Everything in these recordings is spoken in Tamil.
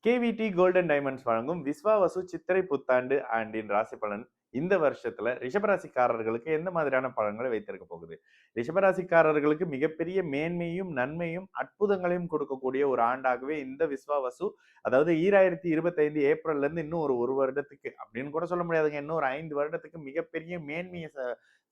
கேவிடி கோல்டன் டைமண்ட்ஸ் வழங்கும் விஸ்வாவசு சித்திரை புத்தாண்டு ஆண்டின் ராசி பலன் இந்த வருஷத்துல ரிஷபராசிக்காரர்களுக்கு எந்த மாதிரியான பலன்களை வைத்திருக்க போகுது? ரிஷபராசிக்காரர்களுக்கு மிகப்பெரிய மேன்மையும் நன்மையும் அற்புதங்களையும் கொடுக்கக்கூடிய ஒரு ஆண்டாகவே இந்த விஸ்வாவசு, அதாவது 2025 ஏப்ரல்ல இருந்து இன்னும் ஒரு வருடத்துக்கு அப்படின்னு கூட சொல்ல முடியாதுங்க, இன்னும் ஒரு 5 வருடத்துக்கு மிகப்பெரிய மேன்மையை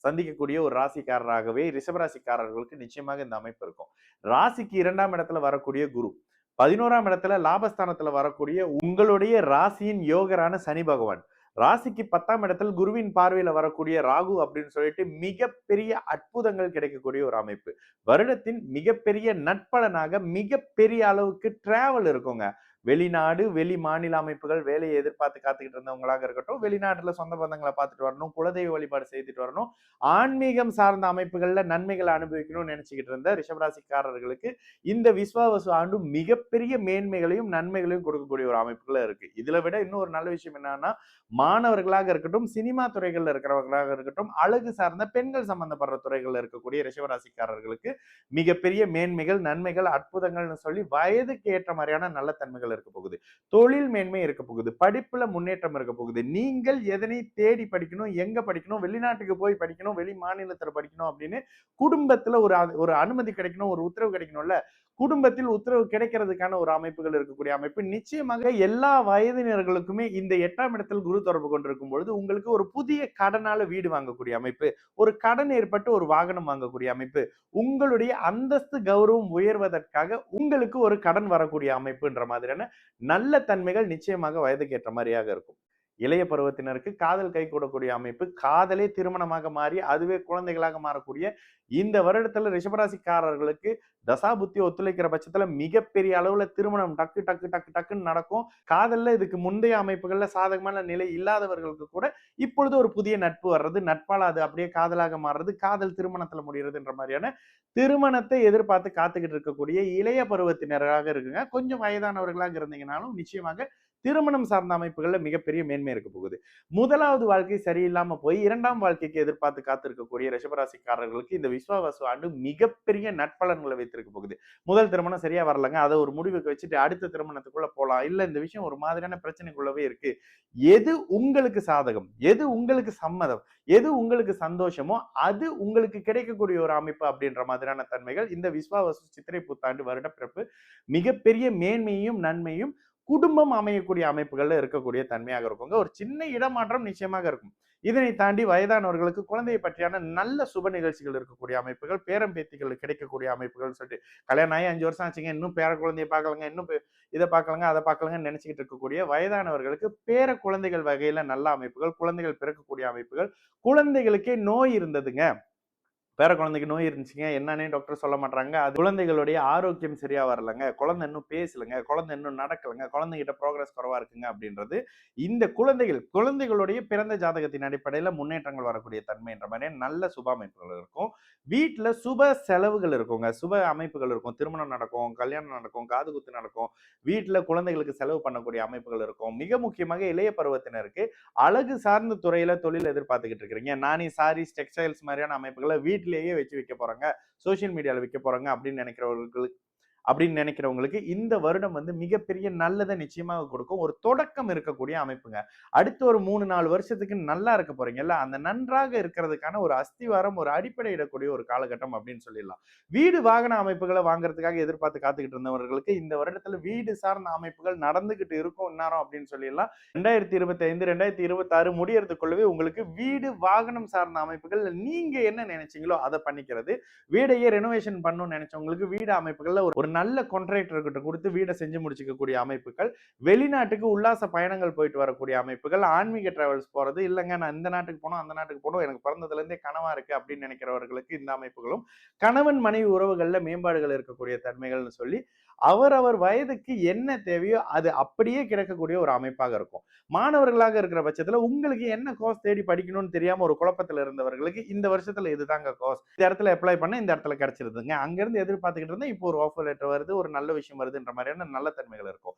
சந்திக்கக்கூடிய ஒரு ராசிக்காரராகவே ரிஷபராசிக்காரர்களுக்கு நிச்சயமாக இந்த அமைப்பு இருக்கும். ராசிக்கு 2ஆம் இடத்துல வரக்கூடிய குரு, 11ஆம் இடத்துல லாபஸ்தானத்துல வரக்கூடிய உங்களுடைய ராசியின் யோகரான சனி பகவான், ராசிக்கு 10ஆம் இடத்தில் குருவின் பார்வையில வரக்கூடிய ராகு அப்படின்னு சொல்லிட்டு மிகப்பெரிய அற்புதங்கள் கிடைக்கக்கூடிய ஒரு அமைப்பு. வருடத்தின் மிகப்பெரிய நட்பலனாக மிகப்பெரிய அளவுக்கு டிராவல் இருக்குங்க. வெளிநாடு வெளி மாநில அமைப்புகள் வேலையை எதிர்பார்த்து காத்துக்கிட்டு இருந்தவங்களாக இருக்கட்டும், வெளிநாட்டுல சொந்த பந்தங்களை பார்த்துட்டு வரணும், குலதெய்வ வழிபாடு செய்துட்டு வரணும், ஆன்மீகம் சார்ந்த அமைப்புகள்ல நன்மைகளை அனுபவிக்கணும்னு நினைச்சுக்கிட்டு இருந்த ரிஷபராசிக்காரர்களுக்கு இந்த விஸ்வாவசு ஆண்டு மிகப்பெரிய மேன்மைகளையும் நன்மைகளையும் கொடுக்கக்கூடிய ஒரு அமைப்புகள இருக்கு. இதுல விட இன்னும் ஒரு நல்ல விஷயம் என்னன்னா, மாணவர்களாக இருக்கட்டும், சினிமா துறைகள்ல இருக்கிறவர்களாக இருக்கட்டும், அழகு சார்ந்த பெண்கள் சம்பந்தப்படுற துறைகள்ல இருக்கக்கூடிய ரிஷபராசிக்காரர்களுக்கு மிகப்பெரிய மேன்மைகள், நன்மைகள், அற்புதங்கள்னு சொல்லி வயதுக்கு ஏற்ற மாதிரியான நல்ல தன்மைகள் இருக்க போகுது. தொழில் மேன்மை இருக்க போகுது. படிப்புல முன்னேற்றம் இருக்க போகுது. நீங்கள் எதனை தேடி படிக்கணும், எங்க படிக்கணும், வெளிநாட்டுக்கு போய் படிக்கணும், வெளி மாநிலத்துல படிக்கணும் அப்படின்னு குடும்பத்துல ஒரு அனுமதி கிடைக்கணும், ஒரு உத்தரவு கிடைக்கணும்ல. குடும்பத்தில் உத்தரவு கிடைக்கிறதுக்கான ஒரு அமைப்புகள் இருக்கக்கூடிய அமைப்பு. நிச்சயமாக எல்லா வயதினர்களுக்குமே இந்த 8ஆம் இடத்தில் குரு தொடர்பு கொண்டிருக்கும் பொழுது உங்களுக்கு ஒரு புதிய கடனால வீடு வாங்கக்கூடிய அமைப்பு, ஒரு கடன் ஏற்பட்டு ஒரு வாகனம் வாங்கக்கூடிய அமைப்பு, உங்களுடைய அந்தஸ்து கௌரவம் உயர்வதற்காக உங்களுக்கு ஒரு கடன் வரக்கூடிய அமைப்புன்ற மாதிரியான நல்ல தன்மைகள் நிச்சயமாக வயதுக்கு ஏற்ற மாதிரியாக இருக்கும். இளைய பருவத்தினருக்கு காதல் கைகூடக்கூடிய அமைப்பு, காதலே திருமணமாக மாறி அதுவே குழந்தைகளாக மாறக்கூடிய இந்த வருடத்துல ரிஷபராசிக்காரர்களுக்கு தசாபுத்தி ஒத்துழைக்கிற பட்சத்துல மிகப்பெரிய அளவுல திருமணம் டக்கு டக்கு டக்கு டக்குன்னு நடக்கும். காதல்ல இதுக்கு முந்தைய அமைப்புகள்ல சாதகமான நிலை இல்லாதவர்களுக்கு கூட இப்பொழுது ஒரு புதிய நட்பு வர்றது, நட்பால அது அப்படியே காதலாக மாறுறது, காதல் திருமணத்துல முடியறதுன்ற மாதிரியான திருமணத்தை எதிர்பார்த்து காத்துக்கிட்டு இருக்கக்கூடிய இளைய பருவத்தினராக இருக்குங்க. கொஞ்சம் வயதானவர்களாக இருந்தீங்கன்னாலும் நிச்சயமாக திருமணம் சார்ந்த அமைப்புகள்ல மிகப்பெரிய மேன்மை இருக்க போகுது. முதலாவது வாழ்க்கை சரியில்லாம போய் 2ஆம் வாழ்க்கைக்கு எதிர்பார்த்து காத்திருக்கக்கூடிய ரிஷபராசிக்காரர்களுக்கு இந்த விஸ்வாவசு ஆண்டு மிகப்பெரிய நட்பலன்களை வைத்திருக்க போகுது. முதல் திருமணம் சரியா வரலங்க, அதை ஒரு முடிவுக்கு வச்சுட்டு அடுத்த திருமணத்துக்குள்ள போலாம். இல்ல இந்த விஷயம் ஒரு மாதிரியான பிரச்சனைக்குள்ளவே இருக்கு. எது உங்களுக்கு சாதகம், எது உங்களுக்கு சம்மதம், எது உங்களுக்கு சந்தோஷமோ அது உங்களுக்கு கிடைக்கக்கூடிய ஒரு அமைப்பு அப்படின்ற மாதிரியான தன்மைகள் இந்த விஸ்வாவசு சித்திரை புத்தாண்டு வருட பிறப்பு மிகப்பெரிய மேன்மையும் நன்மையும் குடும்பம் அமையக்கூடிய அமைப்புகள்ல இருக்கக்கூடிய தன்மையாக இருக்குங்க. ஒரு சின்ன இடமாற்றம் நிச்சயமாக இருக்கும். இதனை தாண்டி வயதானவர்களுக்கு குழந்தையை பற்றியான நல்ல சுப நிகழ்ச்சிகள் இருக்கக்கூடிய அமைப்புகள், பேரம் பேத்திகள் கிடைக்கக்கூடிய அமைப்புகள் சொல்லிட்டு கல்யாணம் ஆகி 5 வருஷம் ஆச்சுங்க, இன்னும் பேர குழந்தையை பார்க்கலங்க, இன்னும் இதை பார்க்கலங்க, அதை பார்க்கலங்கன்னு நினைச்சுக்கிட்டு இருக்கக்கூடிய வயதானவர்களுக்கு பேர குழந்தைகள் வகையில நல்ல அமைப்புகள், குழந்தைகள் பிறக்கக்கூடிய அமைப்புகள், குழந்தைகளுக்கே நோய் இருந்ததுங்க, பேர குழந்தைக்கு நோய் இருந்துச்சுங்க, என்னன்னே டாக்டர் சொல்ல மாட்டாங்க, அது குழந்தைகளுடைய ஆரோக்கியம் சரியா வரலங்க, குழந்தை இன்னும் பேசலங்க, குழந்தை இன்னும் நடக்கலங்க, குழந்தைகிட்ட ப்ரோக்ரஸ் குறைவா இருக்குங்க அப்படின்றது இந்த குழந்தைகளுடைய பிறந்த ஜாதகத்தின் அடிப்படையில முன்னேற்றங்கள் வரக்கூடிய தன்மைன்ற மாதிரி நல்ல சுப அமைப்புகள் இருக்கும். வீட்டுல சுப செலவுகள் இருக்குங்க, சுப அமைப்புகள் இருக்கும். திருமணம் நடக்கும், கல்யாணம் நடக்கும், காது குத்து நடக்கும், வீட்டுல குழந்தைகளுக்கு செலவு பண்ணக்கூடிய அமைப்புகள் இருக்கும். மிக முக்கியமாக இளைய பருவத்தினருக்கு அழகு சார்ந்த துறையில தொழில் எதிர்பார்த்துக்கிட்டு இருக்கிறீங்க, நானி சாரீஸ் டெக்ஸ்டைல்ஸ் மாதிரியான அமைப்புகளை வீட்டிலேயே வச்சு விற்க போறாங்க, சோசியல் மீடியால விற்க போறாங்க அப்படின்னு நினைக்கிறவங்களுக்கு இந்த வருடம் வந்து மிகப்பெரிய நல்லதை நிச்சயமாக கொடுக்கும். ஒரு தொடக்கம் இருக்கக்கூடிய அமைப்புங்க. அடுத்த ஒரு 3-4 வருஷத்துக்கு நல்லா இருக்க போறீங்கல்ல, அந்த நன்றாக இருக்கிறதுக்கான ஒரு அஸ்திவாரம், ஒரு அடிப்படை இடக்கூடிய ஒரு காலகட்டம் அப்படின்னு சொல்லிடலாம். வீடு வாகன அமைப்புகளை வாங்குறதுக்காக எதிர்பார்த்து காத்துக்கிட்டு இருந்தவர்களுக்கு இந்த வருடத்துல வீடு சார்ந்த அமைப்புகள் நடந்துகிட்டு இருக்கும் இந்நேரம் அப்படின்னு சொல்லிடலாம். 2025 2026 முடியறதுக்குள்ளவே உங்களுக்கு வீடு வாகனம் சார்ந்த அமைப்புகள் நீங்க என்ன நினைச்சீங்களோ அதை பண்ணிக்கிறது, வீடையே ரெனோவேஷன் பண்ணணும்னு நினைச்சவங்களுக்கு வீடு அமைப்புகள்ல ஒரு நல்ல கான்ட்ராக்டர் கிட்ட கொடுத்து வீடை செஞ்சு முடிச்சுக்கக்கூடிய அமைப்புகள், வெளிநாட்டுக்கு உல்லாச பயணங்கள் போயிட்டு வரக்கூடிய அமைப்புகள், ஆன்மீக டிராவல்ஸ் போறது, இல்லைங்க நான் இந்த நாட்டுக்கு போனோம் அந்த நாட்டுக்கு போனோம் எனக்கு பிறந்ததுல இருந்தே கனவா இருக்கு அப்படின்னு நினைக்கிறவர்களுக்கு இந்த அமைப்புகளும், கணவன் மனைவி உறவுகள்ல மேம்பாடுகள் இருக்கக்கூடிய தன்மைகள்னு சொல்லி அவரவர் வயதுக்கு என்ன தேவையோ அது அப்படியே கிடைக்கக்கூடிய ஒரு அமைப்பாக இருக்கும். மாணவர்களாக இருக்கிற பட்சத்துல உங்களுக்கு என்ன கோர்ஸ் தேடி படிக்கணும்னு தெரியாம ஒரு குழப்பத்துல இருந்தவர்களுக்கு இந்த வருஷத்துல இதுதாங்க கோர்ஸ், இந்த இடத்துல அப்ளை பண்ண இந்த இடத்துல கிடைச்சிருதுங்க, அங்க இருந்து எதிர்பார்த்துக்கிட்டு இருந்தா இப்போ ஒரு ஆஃபர் லெட்டர் வருது, ஒரு நல்ல விஷயம் வருதுன்ற மாதிரியான நல்ல தன்மைகள் இருக்கும்.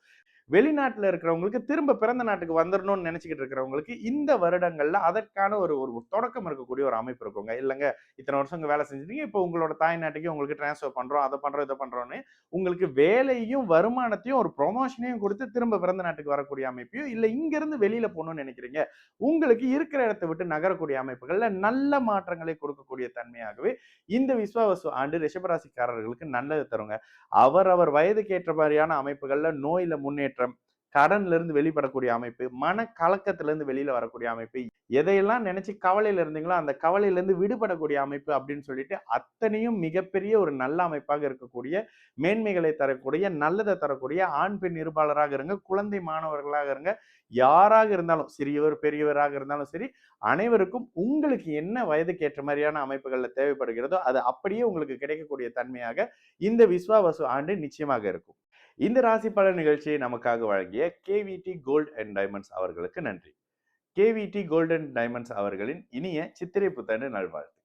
வெளிநாட்டுல இருக்கிறவங்களுக்கு திரும்ப பிறந்த நாட்டுக்கு வந்துரணும்னு நினைச்சுக்கிட்டு இருக்கிறவங்களுக்கு இந்த வருடங்கள்ல அதற்கான ஒரு ஒரு தொடக்கம் இருக்கக்கூடிய ஒரு அமைப்பு இருக்குங்க. இல்லங்க இத்தனை வருஷம் இங்க வேலை செஞ்சுட்டீங்க. இப்போ உங்களோட தாய் நாட்டுக்கு உங்களுக்கு டிரான்ஸ்ஃபர் பண்றோம். அதை பண்றோம், இதை பண்றோம்னு உங்களுக்கு வேலையும், வருமானத்தையும், ஒரு ப்ரொமோஷனையும் குடுத்து திரும்ப பிறந்த நாட்டுக்கு வரக்கூடிய அமைப்பையும், இல்ல இங்கிருந்து வெளியில போணும்னு நினைக்கிறீங்க. உங்களுக்கு இருக்கிற இடத்த விட்டு நகரக்கூடிய அமைப்புகள்ல நல்ல மாற்றங்களை கொடுக்கக்கூடிய தன்மையாகவே இந்த விஸ்வாவசு ஆண்டு ரிஷபராசிக்காரர்களுக்கு நல்லது தருங்க. அவரவர் வயதுக்கு ஏற்ற மாதிரியான அமைப்புகள்ல நோயில முன்னேற்றம், கடன்ல இருந்து வெளிப்படக்கூடிய அமைப்பு, மன கலக்கத்துல இருந்து வெளியில வரக்கூடிய அமைப்பு, எதையெல்லாம் நினைச்சு கவலையில இருந்தீங்களோ அந்த கவலையில இருந்து விடுபடக்கூடிய அமைப்பு அப்படின்னு சொல்லிட்டு அத்தனையும் மிகப்பெரிய ஒரு நல்ல அமைப்பாக இருக்கக்கூடிய, மேன்மைகளை தரக்கூடிய, நல்லதை தரக்கூடிய ஆண் பெண் இருபாலராக இருங்க, குழந்தை மாணவர்களாக இருங்க, யாராக இருந்தாலும் சிறியவர் பெரியவராக இருந்தாலும் சரி, அனைவருக்கும் உங்களுக்கு என்ன வயதுக்கு ஏற்ற மாதிரியான அமைப்புகள்ல தேவைப்படுகிறதோ அது அப்படியே உங்களுக்கு கிடைக்கக்கூடிய தன்மையாக இந்த விஸ்வாவசு ஆண்டு நிச்சயமாக இருக்கும். இந்த ராசி பலன் நிகழ்ச்சியை நமக்காக வழங்கிய கேவிடி கோல்ட் அண்ட் டைமண்ட்ஸ் அவர்களுக்கு நன்றி. கேவிடி கோல்ட் அண்ட் டைமண்ட்ஸ் அவர்களின் இனிய சித்திரை புத்தாண்டு நல்வாழ்த்து.